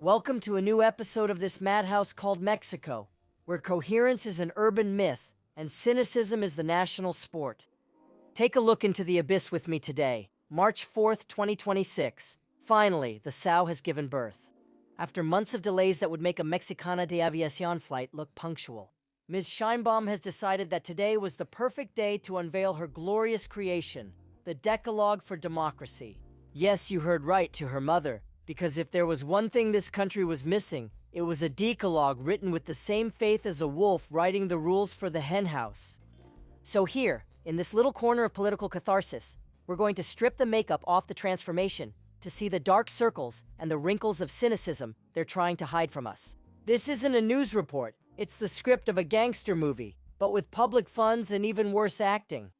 Welcome to a new episode of this madhouse called Mexico, where coherence is an urban myth and cynicism is the national sport. Take a look into the abyss with me today, March 4th, 2026. Finally, the sow has given birth. After months of delays that would make a Mexicana de Aviación flight look punctual, Ms. Scheinbaum has decided that today was the perfect day to unveil her glorious creation, the Decalogue for Democracy. Yes, you heard right, to her mother, because if there was one thing this country was missing, it was a decalogue written with the same faith as a wolf writing the rules for the henhouse. So here, in this little corner of political catharsis, we're going to strip the makeup off the transformation to see the dark circles and the wrinkles of cynicism they're trying to hide from us. This isn't a news report, it's the script of a gangster movie, but with public funds and even worse acting.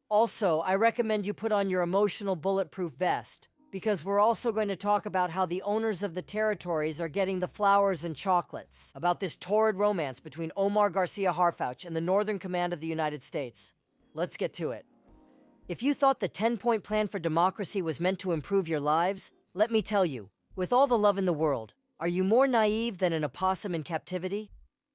Also, I recommend you put on your emotional bulletproof vest, because we're also going to talk about how the owners of the territories are getting the flowers and chocolates, about this torrid romance between Omar Garcia Harfuch and the Northern Command of the United States. Let's get to it. If you thought the 10-point plan for democracy was meant to improve your lives, let me tell you, with all the love in the world, are you more naive than an opossum in captivity?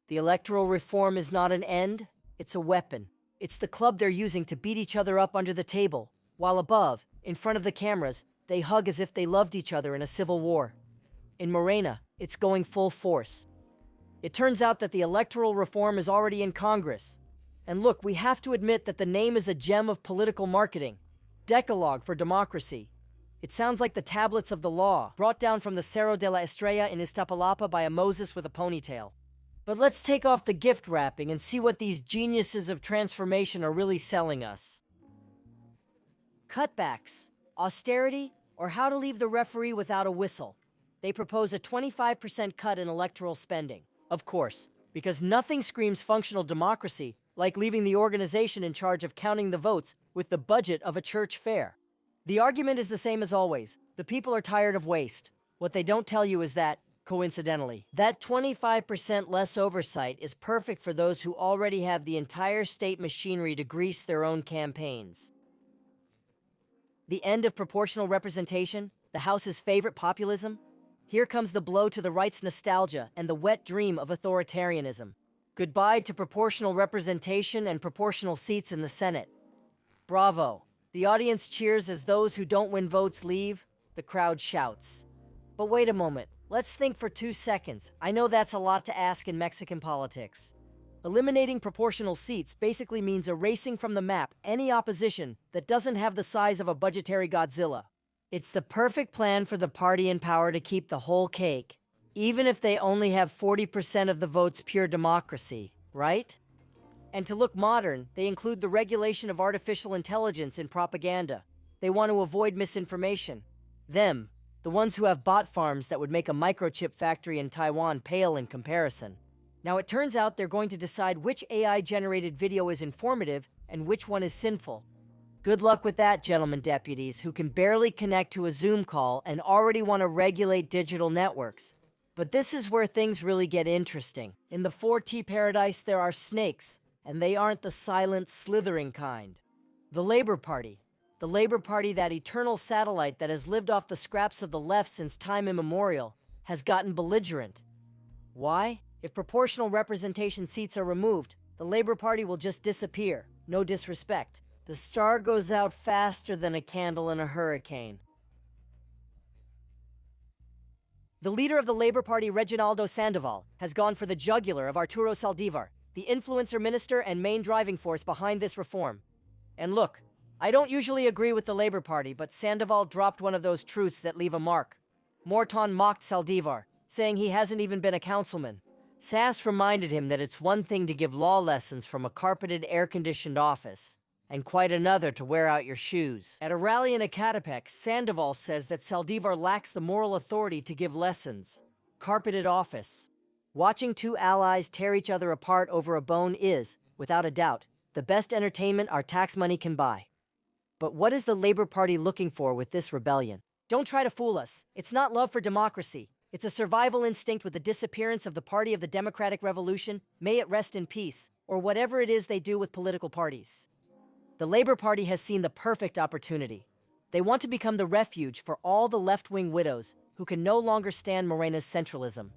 The electoral reform is not an end, it's a weapon. It's the club they're using to beat each other up under the table, while above, in front of the cameras, they hug as if they loved each other in a civil war. In Morena, it's going full force. It turns out that the electoral reform is already in Congress. And look, we have to admit that the name is a gem of political marketing. Decalogue for Democracy. It sounds like the tablets of the law, brought down from the Cerro de la Estrella in Iztapalapa by a Moses with a ponytail. But let's take off the gift wrapping and see what these geniuses of transformation are really selling us. Cutbacks, austerity, or how to leave the referee without a whistle. They propose a 25% cut in electoral spending. Of course, because nothing screams functional democracy like leaving the organization in charge of counting the votes with the budget of a church fair. The argument is the same as always. The people are tired of waste. What they don't tell you is that, coincidentally, that 25% less oversight is perfect for those who already have the entire state machinery to grease their own campaigns. The end of proportional representation, the House's favorite populism? Here comes the blow to the right's nostalgia and the wet dream of authoritarianism. Goodbye to proportional representation and proportional seats in the Senate. Bravo. The audience cheers as those who don't win votes leave. The crowd shouts. But wait a moment. Let's think for 2 seconds. I know that's a lot to ask in Mexican politics. Eliminating proportional seats basically means erasing from the map any opposition that doesn't have the size of a budgetary Godzilla. It's the perfect plan for the party in power to keep the whole cake, even if they only have 40% of the votes. Pure democracy, right? And to look modern, they include the regulation of artificial intelligence in propaganda. They want to avoid misinformation. Them, the ones who have bot farms that would make a microchip factory in Taiwan pale in comparison. Now it turns out they're going to decide which AI-generated video is informative and which one is sinful. Good luck with that, gentlemen deputies, who can barely connect to a Zoom call and already want to regulate digital networks. But this is where things really get interesting. In the 4T paradise, there are snakes, and they aren't the silent, slithering kind. The Labor Party. The Labor Party, that eternal satellite that has lived off the scraps of the left since time immemorial, has gotten belligerent. Why? If proportional representation seats are removed, the Labor Party will just disappear. No disrespect. The star goes out faster than a candle in a hurricane. The leader of the Labor Party, Reginaldo Sandoval, has gone for the jugular of Arturo Saldívar, the influencer minister and main driving force behind this reform. And look, I don't usually agree with the Labor Party, but Sandoval dropped one of those truths that leave a mark. Morton mocked Saldívar, saying he hasn't even been a councilman. Sass reminded him that it's one thing to give law lessons from a carpeted, air-conditioned office, and quite another to wear out your shoes. At a rally in Ecatepec, Sandoval says that Saldívar lacks the moral authority to give lessons. Carpeted office. Watching two allies tear each other apart over a bone is, without a doubt, the best entertainment our tax money can buy. But what is the Labor Party looking for with this rebellion? Don't try to fool us. It's not love for democracy. It's a survival instinct with the disappearance of the Party of the Democratic Revolution, may it rest in peace, or whatever it is they do with political parties. The Labor Party has seen the perfect opportunity. They want to become the refuge for all the left-wing widows who can no longer stand Morena's centralism.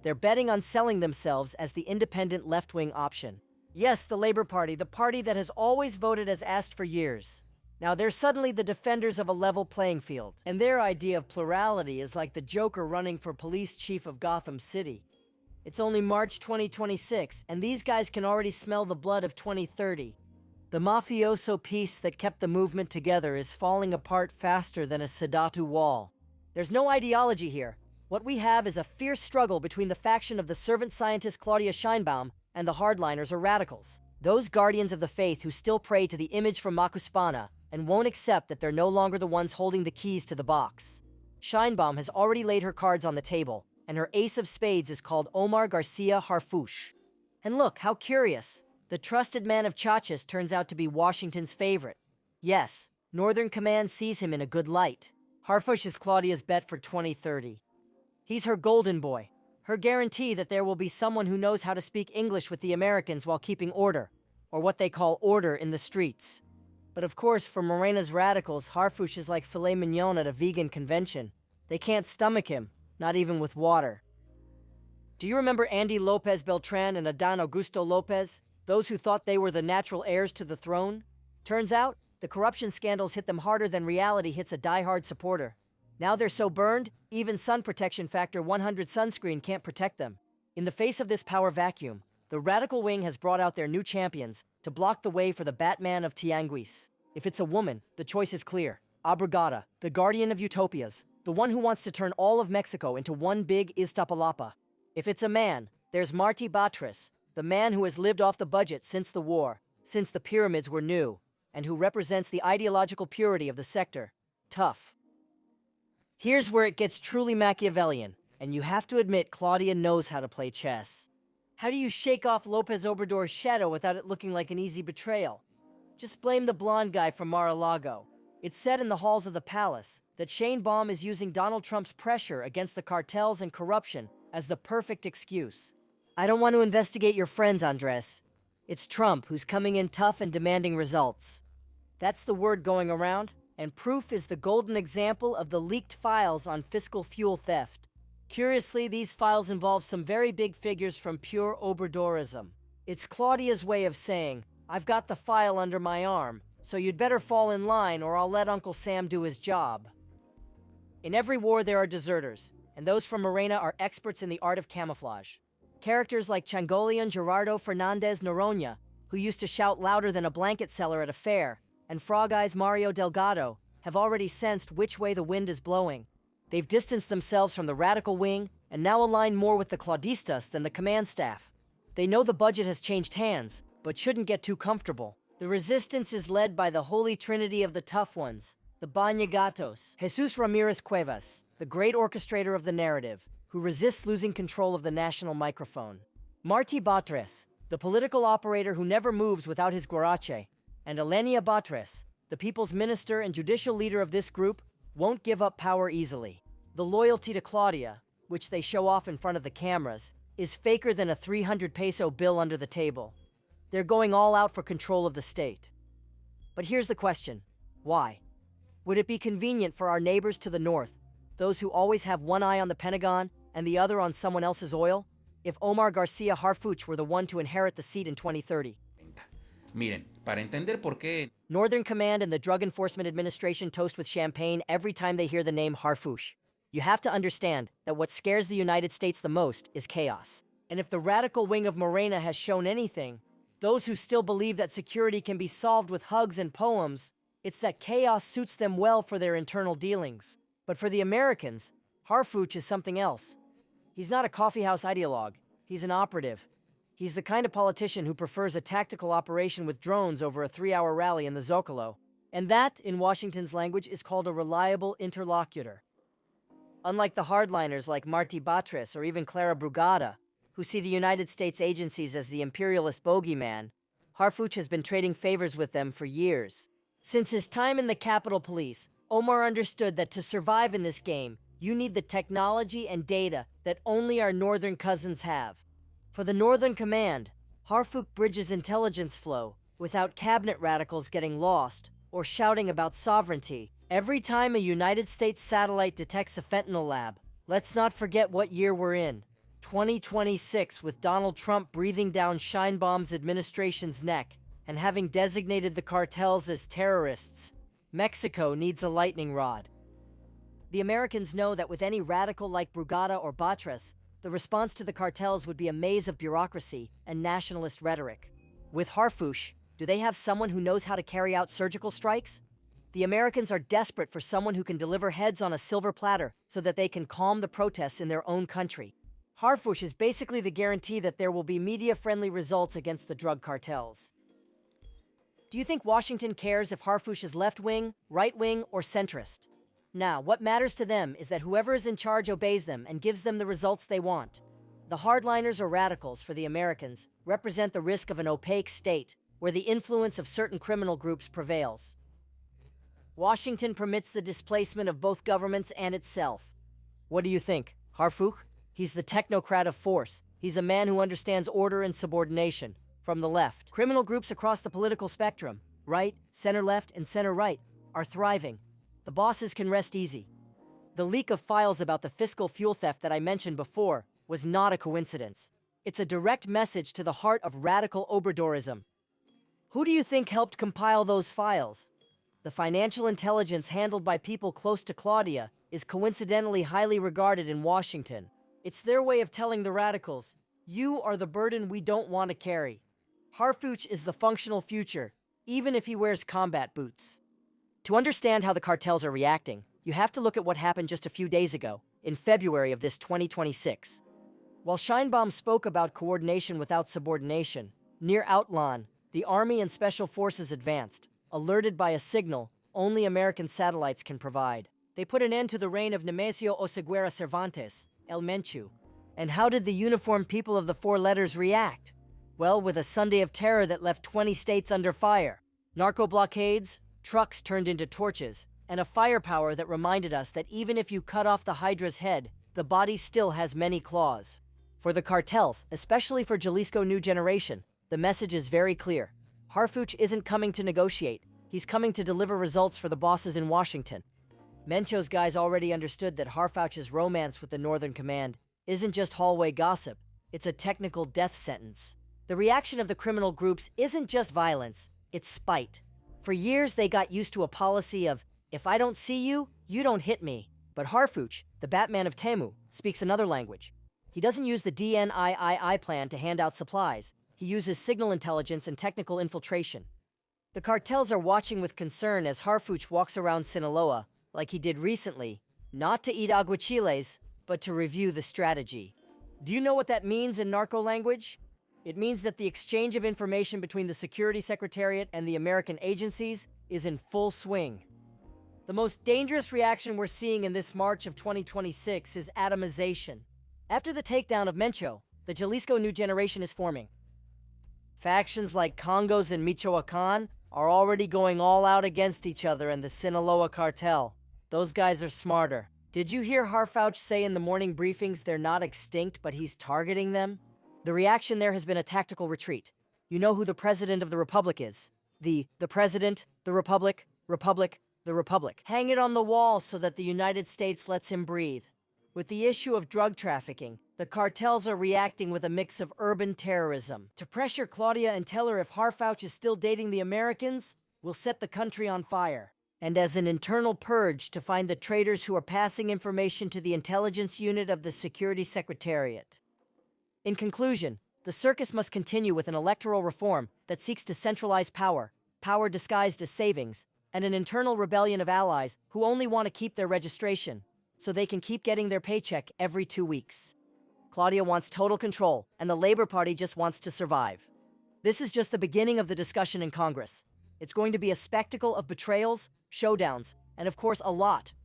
They're betting on selling themselves as the independent left-wing option. Yes, the Labour Party, the party that has always voted as asked for years. Now they're suddenly the defenders of a level playing field, and their idea of plurality is like the Joker running for police chief of Gotham City. It's only March 2026, and these guys can already smell the blood of 2030. The mafioso piece that kept the movement together is falling apart faster than a Sadatu wall. There's no ideology here. What we have is a fierce struggle between the faction of the servant scientist Claudia Scheinbaum and the hardliners or radicals. Those guardians of the faith who still pray to the image from Macuspana and won't accept that they're no longer the ones holding the keys to the box. Scheinbaum has already laid her cards on the table, and her ace of spades is called Omar Garcia Harfuch. And look, how curious. The trusted man of Chachas turns out to be Washington's favorite. Yes, Northern Command sees him in a good light. Harfuch is Claudia's bet for 2030. He's her golden boy, her guarantee that there will be someone who knows how to speak English with the Americans while keeping order, or what they call order in the streets. But of course, for Morena's radicals, Harfuch is like filet mignon at a vegan convention. They can't stomach him, not even with water. Do you remember Andy Lopez Beltran and Adan Augusto Lopez? Those who thought they were the natural heirs to the throne? Turns out, the corruption scandals hit them harder than reality hits a die-hard supporter. Now they're so burned, even sun protection factor 100 sunscreen can't protect them. In the face of this power vacuum, the radical wing has brought out their new champions to block the way for the Batman of Tianguis. If it's a woman, the choice is clear. Abrigada, the guardian of utopias, the one who wants to turn all of Mexico into one big Iztapalapa. If it's a man, there's Martí Batres, the man who has lived off the budget since the war, since the pyramids were new, and who represents the ideological purity of the sector. Tough. Here's where it gets truly Machiavellian, and you have to admit Claudia knows how to play chess. How do you shake off Lopez Obrador's shadow without it looking like an easy betrayal? Just blame the blonde guy from Mar-a-Lago. It's said in the halls of the palace that Scheinbaum is using Donald Trump's pressure against the cartels and corruption as the perfect excuse. I don't want to investigate your friends, Andres. It's Trump who's coming in tough and demanding results. That's the word going around, and proof is the golden example of the leaked files on fiscal fuel theft. Curiously, these files involve some very big figures from pure Obradorism. It's Claudia's way of saying, I've got the file under my arm, so you'd better fall in line or I'll let Uncle Sam do his job. In every war there are deserters, and those from Morena are experts in the art of camouflage. Characters like Changolian Gerardo Fernandez Noronha, who used to shout louder than a blanket seller at a fair, and Frog Eyes Mario Delgado, have already sensed which way the wind is blowing. They've distanced themselves from the radical wing and now align more with the Claudistas than the command staff. They know the budget has changed hands, but shouldn't get too comfortable. The resistance is led by the holy trinity of the tough ones, the Bañagatos, Jesus Ramirez Cuevas, the great orchestrator of the narrative, who resists losing control of the national microphone. Martí Batres, the political operator who never moves without his guarache, and Elenia Batres, the people's minister and judicial leader of this group, won't give up power easily. The loyalty to Claudia, which they show off in front of the cameras, is faker than a 300 peso bill under the table. They're going all out for control of the state. But here's the question. Why? Would it be convenient for our neighbors to the north, those who always have one eye on the Pentagon and the other on someone else's oil, if Omar Garcia Harfuch were the one to inherit the seat in 2030? Miren, para entender por qué Northern Command and the Drug Enforcement Administration toast with champagne every time they hear the name Harfuch. You have to understand that what scares the United States the most is chaos. And if the radical wing of Morena has shown anything, those who still believe that security can be solved with hugs and poems, it's that chaos suits them well for their internal dealings. But for the Americans, Harfuch is something else. He's not a coffeehouse ideologue. He's an operative. He's the kind of politician who prefers a tactical operation with drones over a 3-hour rally in the Zocalo. And that, in Washington's language, is called a reliable interlocutor. Unlike the hardliners like Martí Batres or even Clara Brugada, who see the United States agencies as the imperialist bogeyman, Harfuch has been trading favors with them for years. Since his time in the Capitol Police, Omar understood that to survive in this game, you need the technology and data that only our northern cousins have. For the Northern Command, Harfuch bridges intelligence flow without cabinet radicals getting lost or shouting about sovereignty. Every time a United States satellite detects a fentanyl lab, Let's not forget what year we're in. 2026, with Donald Trump breathing down Sheinbaum's administration's neck and having designated the cartels as terrorists. Mexico needs a lightning rod. The Americans know that with any radical like Brugada or Batres, the response to the cartels would be a maze of bureaucracy and nationalist rhetoric. With Harfuch, do they have someone who knows how to carry out surgical strikes? The Americans are desperate for someone who can deliver heads on a silver platter so that they can calm the protests in their own country. Harfuch is basically the guarantee that there will be media-friendly results against the drug cartels. Do you think Washington cares if Harfuch is left-wing, right-wing, or centrist? Now, what matters to them is that whoever is in charge obeys them and gives them the results they want. The hardliners or radicals, for the Americans, represent the risk of an opaque state where the influence of certain criminal groups prevails. Washington permits the displacement of both governments and itself. What do you think, Harfuch? He's the technocrat of force. He's a man who understands order and subordination. From the left, criminal groups across the political spectrum, right, center-left, and center-right, are thriving. The bosses can rest easy. The leak of files about the fiscal fuel theft that I mentioned before was not a coincidence. It's a direct message to the heart of radical Obradorism. Who do you think helped compile those files? The financial intelligence handled by people close to Claudia is coincidentally highly regarded in Washington. It's their way of telling the radicals, you are the burden we don't want to carry. Harfuch is the functional future, even if he wears combat boots. To understand how the cartels are reacting, you have to look at what happened just a few days ago, in February of this 2026. While Sheinbaum spoke about coordination without subordination, near Outlan, the Army and Special Forces advanced, alerted by a signal only American satellites can provide. They put an end to the reign of Nemesio Oseguera Cervantes, El Menchu. And how did the uniformed people of the four letters react? Well, with a Sunday of terror that left 20 states under fire. Narco blockades, trucks turned into torches, and a firepower that reminded us that even if you cut off the Hydra's head, the body still has many claws. For the cartels, especially for Jalisco New Generation, the message is very clear. Harfuch isn't coming to negotiate. He's coming to deliver results for the bosses in Washington. Mencho's guys already understood that Harfuch's romance with the Northern Command isn't just hallway gossip, it's a technical death sentence. The reaction of the criminal groups isn't just violence, it's spite. For years, they got used to a policy of, if I don't see you, you don't hit me. But Harfuch, the Batman of Temu, speaks another language. He doesn't use the DNIII plan to hand out supplies. He uses signal intelligence and technical infiltration. The cartels are watching with concern as Harfuch walks around Sinaloa, like he did recently, not to eat aguachiles, but to review the strategy. Do you know what that means in narco language? It means that the exchange of information between the Security Secretariat and the American agencies is in full swing. The most dangerous reaction we're seeing in this March of 2026 is atomization. After the takedown of Mencho, the Jalisco New Generation is forming. Factions like Congos and Michoacan are already going all out against each other in the Sinaloa cartel. Those guys are smarter. Did you hear Harfuch say in the morning briefings they're not extinct, but he's targeting them? The reaction there has been a tactical retreat. You know who the President of the Republic is. The President, the Republic, the Republic. Hang it on the wall so that the United States lets him breathe. With the issue of drug trafficking, the cartels are reacting with a mix of urban terrorism. To pressure Claudia and tell her if Harfuch is still dating the Americans, will set the country on fire. And as an internal purge to find the traitors who are passing information to the intelligence unit of the Security Secretariat. In conclusion, the circus must continue with an electoral reform that seeks to centralize power, power disguised as savings, and an internal rebellion of allies who only want to keep their registration, so they can keep getting their paycheck every 2 weeks. Claudia wants total control, and the Labor Party just wants to survive. This is just the beginning of the discussion in Congress. It's going to be a spectacle of betrayals, showdowns, and of course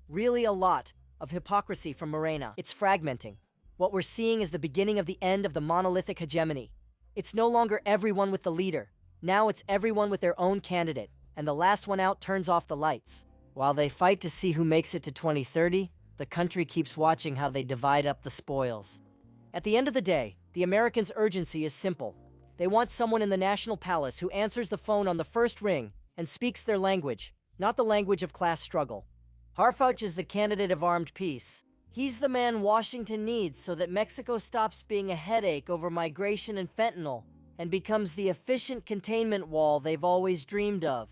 really a lot, of hypocrisy from Morena. It's fragmenting. What we're seeing is the beginning of the end of the monolithic hegemony. It's no longer everyone with the leader. Now it's everyone with their own candidate, and the last one out turns off the lights. While they fight to see who makes it to 2030, the country keeps watching how they divide up the spoils. At the end of the day, the Americans' urgency is simple. They want someone in the National Palace who answers the phone on the first ring and speaks their language, not the language of class struggle. Harfuch is the candidate of armed peace. He's the man Washington needs so that Mexico stops being a headache over migration and fentanyl and becomes the efficient containment wall they've always dreamed of.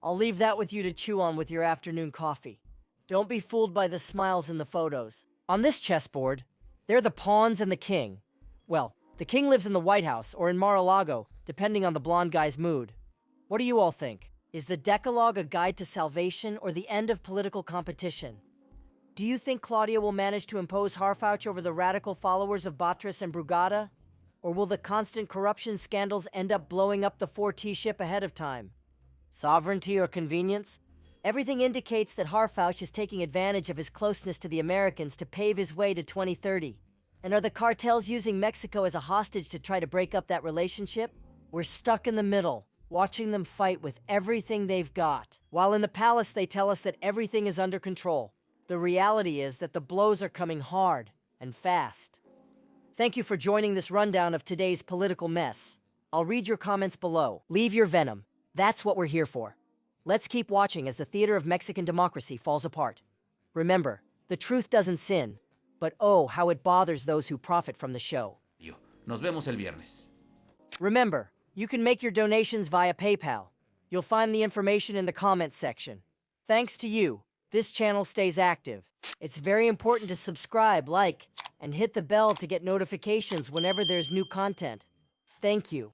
I'll leave that with you to chew on with your afternoon coffee. Don't be fooled by the smiles in the photos. On this chessboard, they're the pawns and the king. Well, the king lives in the White House or in Mar-a-Lago, depending on the blonde guy's mood. What do you all think? Is the Decalogue a guide to salvation or the end of political competition? Do you think Claudia will manage to impose Harfuch over the radical followers of Batras and Brugada? Or will the constant corruption scandals end up blowing up the 4T ship ahead of time? Sovereignty or convenience? Everything indicates that Harfuch is taking advantage of his closeness to the Americans to pave his way to 2030. And are the cartels using Mexico as a hostage to try to break up that relationship? We're stuck in the middle, watching them fight with everything they've got. While in the palace they tell us that everything is under control. The reality is that the blows are coming hard and fast. Thank you for joining this rundown of today's political mess. I'll read your comments below. Leave your venom. That's what we're here for. Let's keep watching as the theater of Mexican democracy falls apart. Remember, the truth doesn't sin, but oh, how it bothers those who profit from the show. Nos vemos el viernes. Remember, you can make your donations via PayPal. You'll find the information in the comments section. Thanks to you, this channel stays active. It's very important to subscribe, like, and hit the bell to get notifications whenever there's new content. Thank you.